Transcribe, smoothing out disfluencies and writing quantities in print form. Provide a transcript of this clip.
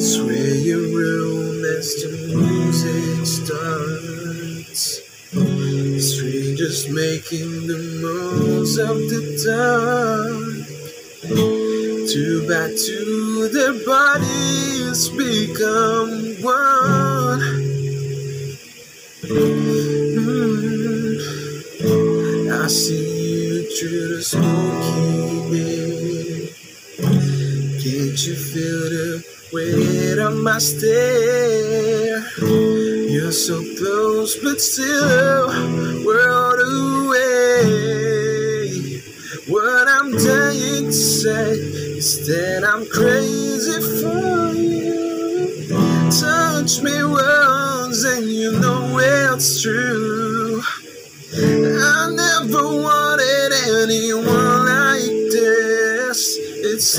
Sway your room as the music starts. Strangers making the most of the dark. Two back to their bodies become one. I see you through the smoky day. Can't you feel the weight of my stare? You're so close but still world away. What I'm dying to say is that I'm crazy for you. Touch me once and you know it's true. I never wanted anyone like this. It's